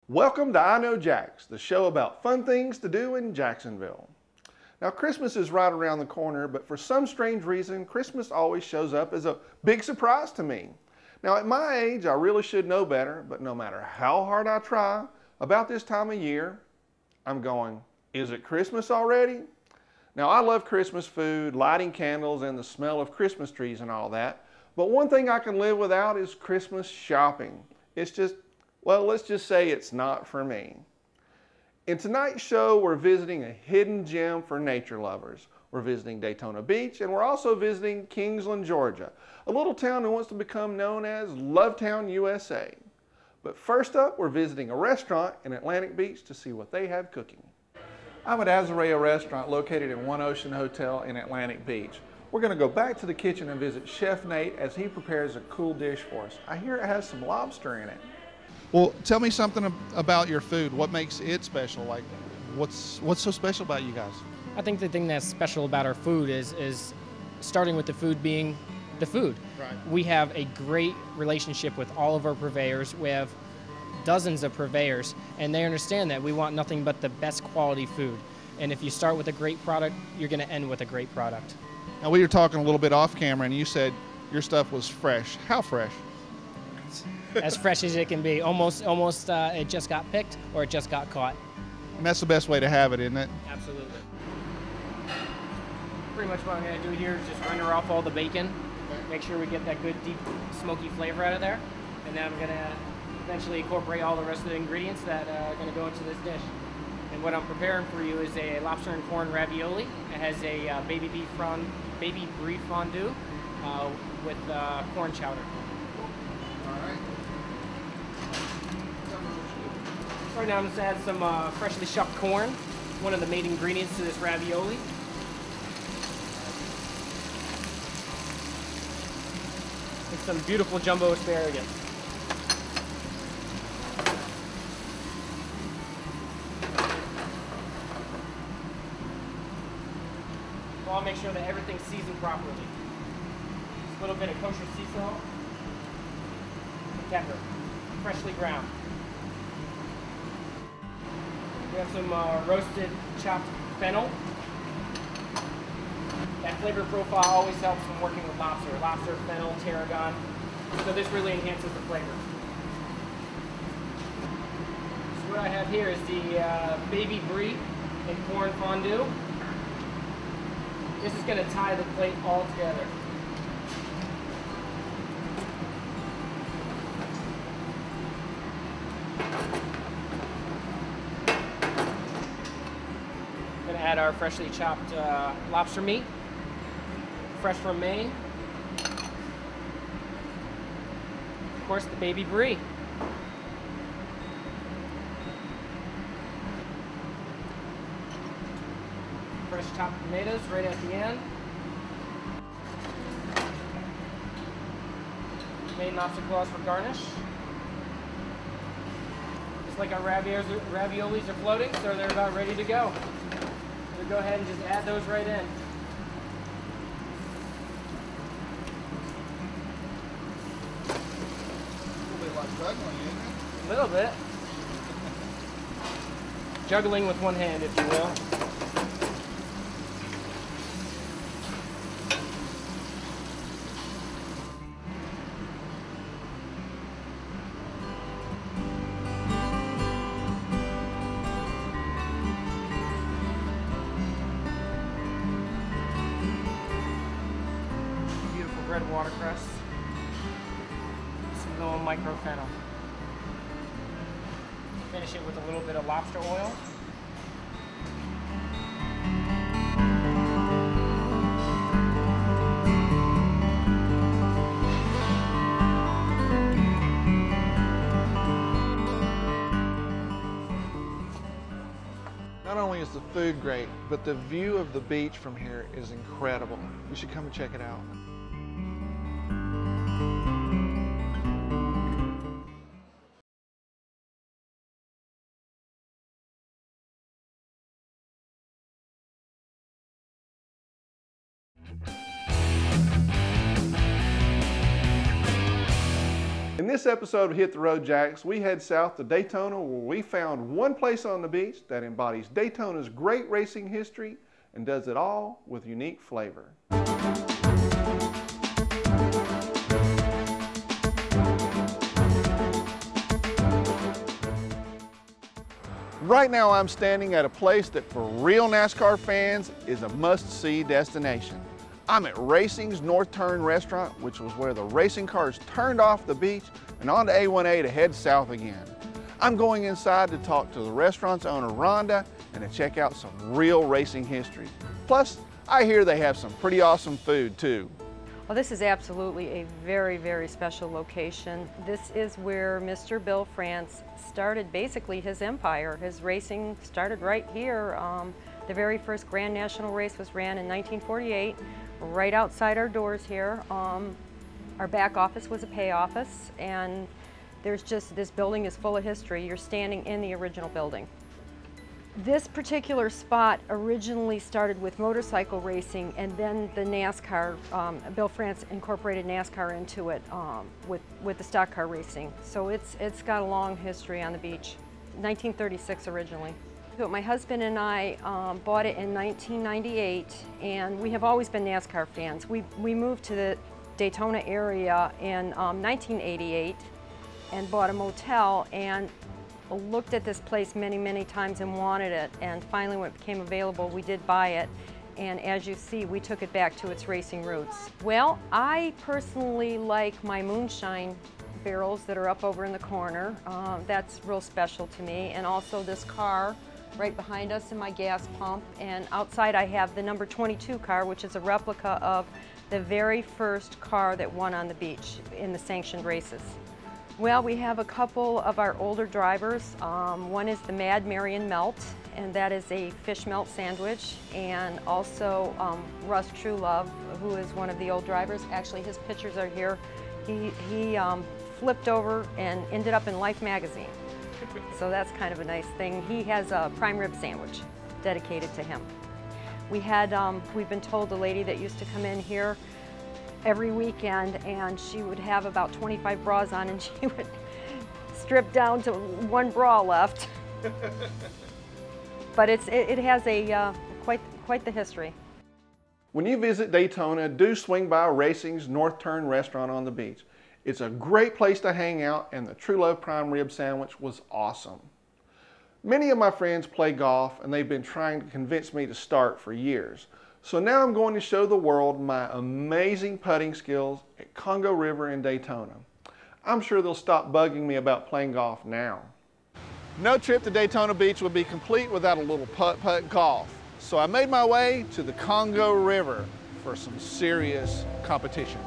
Welcome to I Know Jax, the show about fun things to do in Jacksonville. Now, Christmas is right around the corner, but for some strange reason, Christmas always shows up as a big surprise to me. Now, at my age, I really should know better, but no matter how hard I try, about this time of year, I'm going, is it Christmas already? Now, I love Christmas food, lighting candles, and the smell of Christmas trees and all that, but one thing I can live without is Christmas shopping. It's just, well, let's just say it's not for me. In tonight's show, we're visiting a hidden gem for nature lovers. We're visiting Daytona Beach, and we're also visiting Kingsland, Georgia, a little town that wants to become known as Lovetown, USA. But first up, we're visiting a restaurant in Atlantic Beach to see what they have cooking. I'm at Azalea Restaurant located in One Ocean Hotel in Atlantic Beach. We're going to go back to the kitchen and visit Chef Nate as he prepares a cool dish for us. I hear it has some lobster in it. Well, tell me something about your food. What makes it special? Like, what's so special about you guys? I think the thing that's special about our food is starting with the food being the food. Right. We have a great relationship with all of our purveyors. We have dozens of purveyors, and they understand that we want nothing but the best quality food. And if you start with a great product, you're going to end with a great product. Now, we were talking a little bit off camera, and you said your stuff was fresh. How fresh? As fresh as it can be. Almost it just got picked or it just got caught. And that's the best way to have it, isn't it? Absolutely. Pretty much what I'm going to do here is just render off all the bacon, make sure we get that good deep smoky flavor out of there, and then I'm going to eventually incorporate all the rest of the ingredients that are going to go into this dish. And what I'm preparing for you is a lobster and corn ravioli. It has a baby brie fondue with corn chowder. Right now I'm just going to add some freshly shucked corn, one of the main ingredients to this ravioli. And some beautiful jumbo asparagus. So I'll make sure that everything's seasoned properly. Just a little bit of kosher sea salt and pepper, freshly ground. We have some roasted chopped fennel. That flavor profile always helps when working with lobster. Lobster, fennel, tarragon. So this really enhances the flavor. So what I have here is the baby brie and corn fondue. This is going to tie the plate all together. Add our freshly chopped lobster meat, fresh from Maine. Of course, the baby brie. Fresh chopped tomatoes right at the end. Maine lobster claws for garnish. Just like our raviolis are floating, so they're about ready to go. Go ahead and just add those right in. A little bit like juggling, isn't it? A little bit. Juggling with one hand, if you will. Red watercress, some little micro fennel. Finish it with a little bit of lobster oil. Not only is the food great, but the view of the beach from here is incredible. You should come and check it out. In this episode of Hit the Road Jax, we head south to Daytona where we found one place on the beach that embodies Daytona's great racing history and does it all with unique flavor. Right now I'm standing at a place that for real NASCAR fans is a must-see destination. I'm at Racing's North Turn restaurant, which was where the racing cars turned off the beach and onto A1A to head south again. I'm going inside to talk to the restaurant's owner, Rhonda, and to check out some real racing history. Plus, I hear they have some pretty awesome food too. Well, this is absolutely a very, very special location. This is where Mr. Bill France started basically his empire. His racing started right here. The very first Grand National race was ran in 1948, right outside our doors here. Our back office was a pay office, and there's just, this building is full of history. You're standing in the original building. This particular spot originally started with motorcycle racing, and then the NASCAR, Bill France incorporated NASCAR into it with the stock car racing. So it's got a long history on the beach. 1936 originally. So my husband and I bought it in 1998, and we have always been NASCAR fans. We moved to the Daytona area in 1988 and bought a motel and looked at this place many, many times and wanted it, and finally when it became available we did buy it, and as you see we took it back to its racing roots. Well, I personally like my moonshine barrels that are up over in the corner. That's real special to me, and also this car right behind us and my gas pump, and outside I have the number 22 car, which is a replica of the very first car that won on the beach in the sanctioned races. Well, we have a couple of our older drivers. One is the Mad Marion Melt, and that is a fish melt sandwich, and also Russ Truelove, who is one of the old drivers. Actually, his pictures are here. He flipped over and ended up in Life magazine. So that's kind of a nice thing. He has a prime rib sandwich dedicated to him. We've been told the lady that used to come in here every weekend, and she would have about 25 bras on, and she would strip down to one bra left. But it has a quite the history. When you visit Daytona, do swing by Racing's North Turn restaurant on the beach. It's a great place to hang out, and the True Love prime rib sandwich was awesome. Many of my friends play golf, and they've been trying to convince me to start for years. So now I'm going to show the world my amazing putting skills at Congo River in Daytona. I'm sure they'll stop bugging me about playing golf now. No trip to Daytona Beach would be complete without a little putt-putt golf. So I made my way to the Congo River for some serious competition.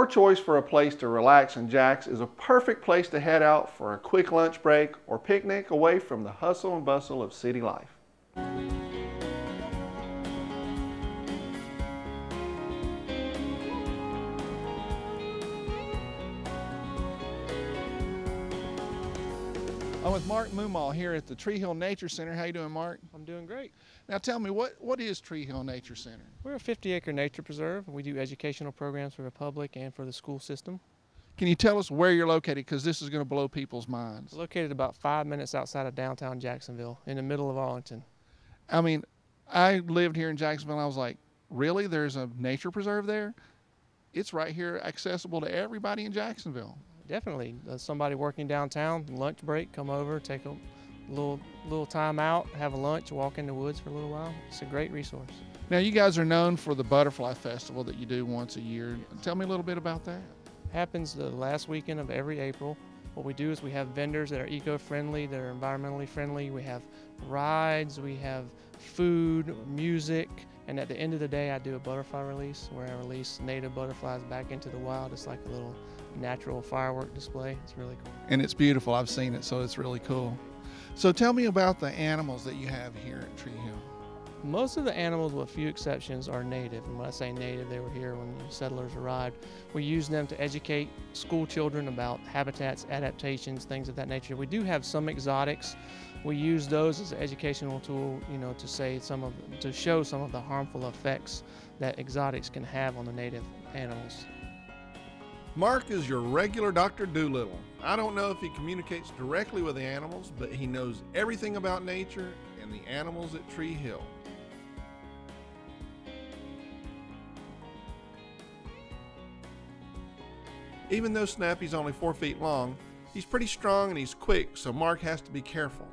Our choice for a place to relax in Jax is a perfect place to head out for a quick lunch break or picnic away from the hustle and bustle of city life. I'm with Mark Mumal here at the Tree Hill Nature Center. How you doing, Mark? I'm doing great. Now tell me, what is Tree Hill Nature Center? We're a 50-acre nature preserve. We do educational programs for the public and for the school system. Can you tell us where you're located? Because this is going to blow people's minds. We're located about 5 minutes outside of downtown Jacksonville, in the middle of Arlington. I mean, I lived here in Jacksonville, and I was like, really? There's a nature preserve there? It's right here, accessible to everybody in Jacksonville. Definitely. Somebody working downtown, lunch break, come over, take a little time out, have a lunch, walk in the woods for a little while. It's a great resource. Now, you guys are known for the Butterfly Festival that you do once a year. Tell me a little bit about that. Happens the last weekend of every April. What we do is we have vendors that are eco-friendly, that are environmentally friendly. We have rides, we have food, music, and at the end of the day, I do a butterfly release where I release native butterflies back into the wild. It's like a little natural firework display. It's really cool. And it's beautiful. I've seen it, so it's really cool. So tell me about the animals that you have here at Tree Hill. Most of the animals, with a few exceptions, are native. And when I say native, they were here when the settlers arrived. We use them to educate school children about habitats, adaptations, things of that nature. We do have some exotics. We use those as an educational tool, to show some of the harmful effects that exotics can have on the native animals. Mark is your regular Dr. Doolittle. I don't know if he communicates directly with the animals, but he knows everything about nature and the animals at Tree Hill. Even though Snappy's only 4 feet long, he's pretty strong and he's quick, so Mark has to be careful.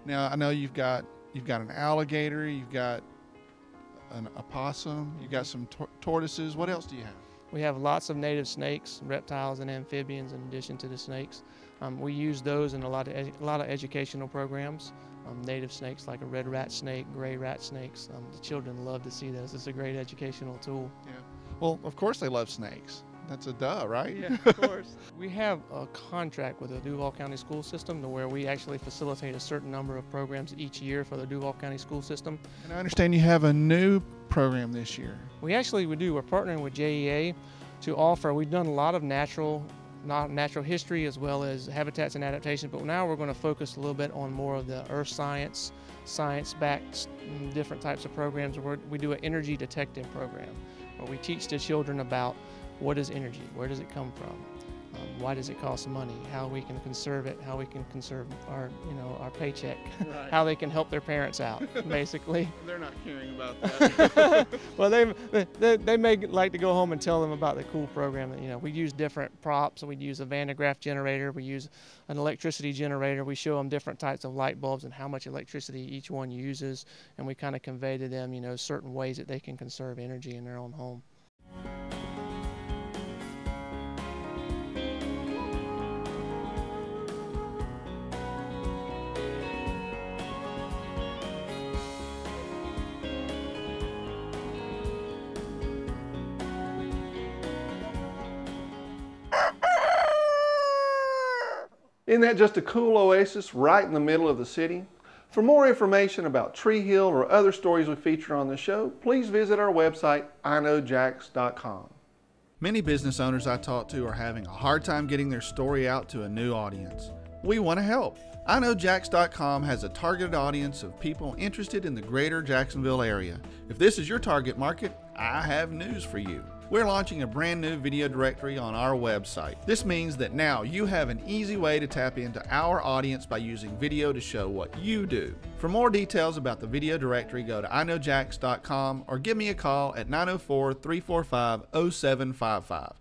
Now, I know you've got an alligator, you've got an opossum, you've got some tortoises. What else do you have? We have lots of native snakes, reptiles, and amphibians in addition to the snakes. We use those in a lot of educational programs. Native snakes like a red rat snake, gray rat snakes. The children love to see those. It's a great educational tool. Yeah. Well, of course they love snakes. That's a duh, right? Yeah, of course. We have a contract with the Duval County school system to where we actually facilitate a certain number of programs each year for the Duval County school system. And I understand you have a new program this year. We do. We're partnering with JEA to offer. We've done a lot of natural history as well as habitats and adaptations, but now we're going to focus a little bit on more of the earth science-backed different types of programs. We do an energy detective program where we teach the children about what is energy, where does it come from, why does it cost money, how we can conserve it, how we can conserve our paycheck, right. How they can help their parents out, basically. They're not caring about that. Well, they may like to go home and tell them about the cool program that, we use different props. We use a Van de Graaff generator, we use an electricity generator, we show them different types of light bulbs and how much electricity each one uses, and we kind of convey to them, certain ways that they can conserve energy in their own home. Isn't that just a cool oasis right in the middle of the city? For more information about Tree Hill or other stories we feature on the show, please visit our website, knowjax.com. Many business owners I talk to are having a hard time getting their story out to a new audience. We want to help. knowjax.com has a targeted audience of people interested in the greater Jacksonville area. If this is your target market, I have news for you. We're launching a brand new video directory on our website. This means that now you have an easy way to tap into our audience by using video to show what you do. For more details about the video directory, go to knowjax.com or give me a call at 904-345-0755.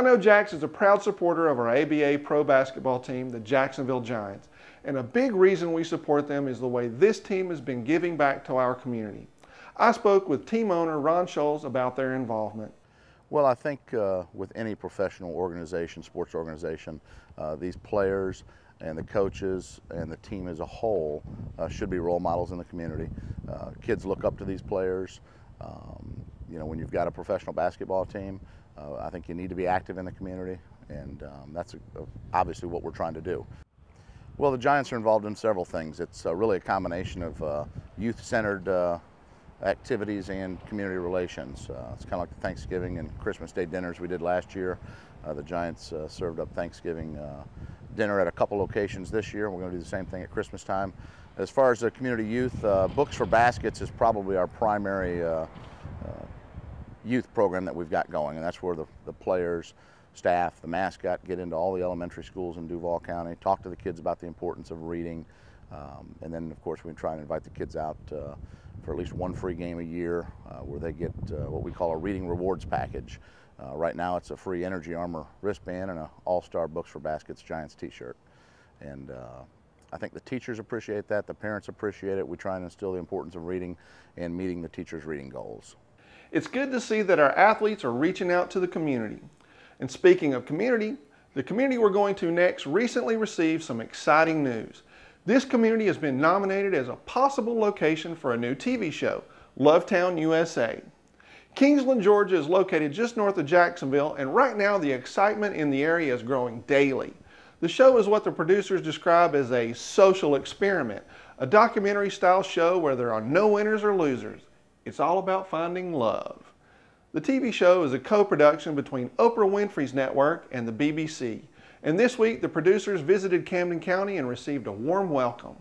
Know Jax is a proud supporter of our ABA pro basketball team, the Jacksonville Giants, and a big reason we support them is the way this team has been giving back to our community. I spoke with team owner Ron Scholes about their involvement. Well, I think with any professional organization, sports organization, these players and the coaches and the team as a whole should be role models in the community. Kids look up to these players. You know, when you've got a professional basketball team, I think you need to be active in the community, and that's obviously what we're trying to do. Well, the Giants are involved in several things. It's really a combination of youth-centered activities and community relations. It's kind of like the Thanksgiving and Christmas Day dinners we did last year. The Giants served up Thanksgiving dinner at a couple locations this year. We're going to do the same thing at Christmas time. As far as the community youth, Books for Baskets is probably our primary youth program that we've got going, and that's where the players, staff, the mascot get into all the elementary schools in Duval County, talk to the kids about the importance of reading, and then of course we try and invite the kids out for at least one free game a year where they get what we call a reading rewards package. Right now it's a free Energy Armor wristband and an All-Star Books for Baskets Giants t-shirt. And I think the teachers appreciate that, the parents appreciate it. We try and instill the importance of reading and meeting the teachers' reading goals. It's good to see that our athletes are reaching out to the community. And speaking of community, the community we're going to next recently received some exciting news. This community has been nominated as a possible location for a new TV show, Lovetown, USA. Kingsland, Georgia is located just north of Jacksonville, and right now the excitement in the area is growing daily. The show is what the producers describe as a social experiment, a documentary-style show where there are no winners or losers. It's all about finding love. The TV show is a co-production between Oprah Winfrey's network and the BBC. And this week, the producers visited Camden County and received a warm welcome.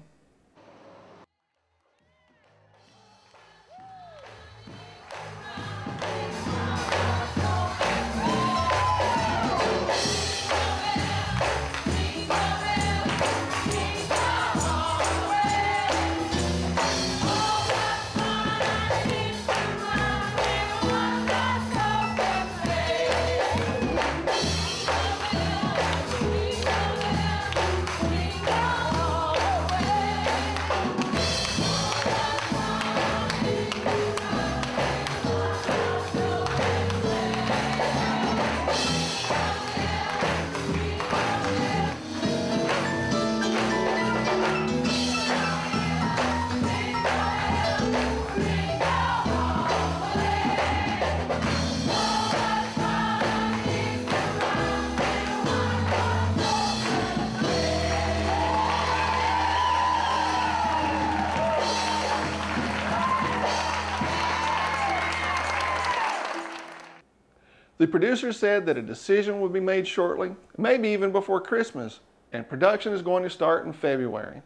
The producers said that a decision would be made shortly, maybe even before Christmas, and production is going to start in February.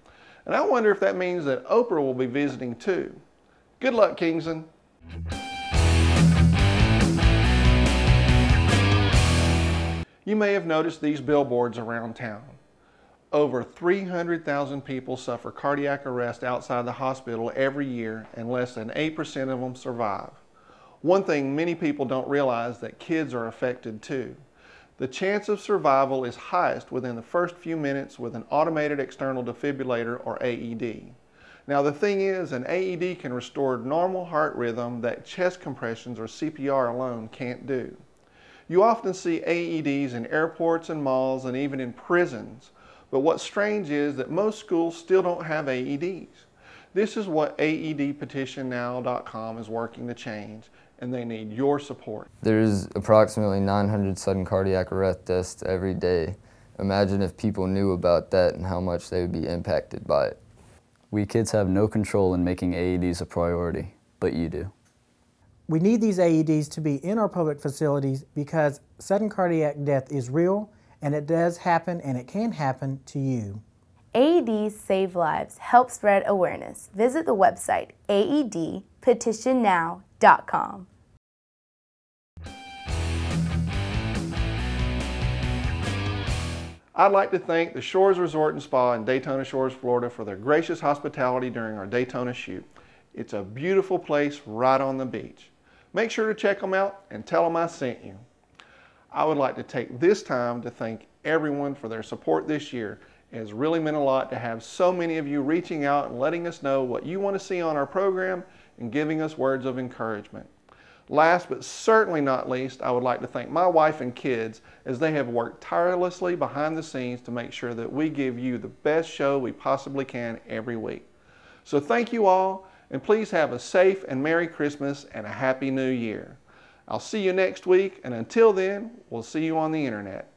And I wonder if that means that Oprah will be visiting too. Good luck, Kingsland. You may have noticed these billboards around town. Over 300,000 people suffer cardiac arrest outside the hospital every year, and less than 8% of them survive. One thing many people don't realize is that kids are affected too. The chance of survival is highest within the first few minutes with an automated external defibrillator or AED. Now the thing is, an AED can restore normal heart rhythm that chest compressions or CPR alone can't do. You often see AEDs in airports and malls and even in prisons, but what's strange is that most schools still don't have AEDs. This is what AEDPetitionNow.com is working to change, and they need your support. There's approximately 900 sudden cardiac arrest deaths every day. Imagine if people knew about that and how much they would be impacted by it. We kids have no control in making AEDs a priority, but you do. We need these AEDs to be in our public facilities because sudden cardiac death is real, and it does happen, and it can happen to you. AEDs save lives. Help spread awareness. Visit the website AEDPetitionNow.com. I'd like to thank the Shores Resort and Spa in Daytona Shores, Florida for their gracious hospitality during our Daytona shoot. It's a beautiful place right on the beach. Make sure to check them out and tell them I sent you. I would like to take this time to thank everyone for their support this year. It has really meant a lot to have so many of you reaching out and letting us know what you want to see on our program and giving us words of encouragement. Last but certainly not least, I would like to thank my wife and kids as they have worked tirelessly behind the scenes to make sure that we give you the best show we possibly can every week. So thank you all, and please have a safe and Merry Christmas and a Happy New Year. I'll see you next week, and until then, we'll see you on the internet.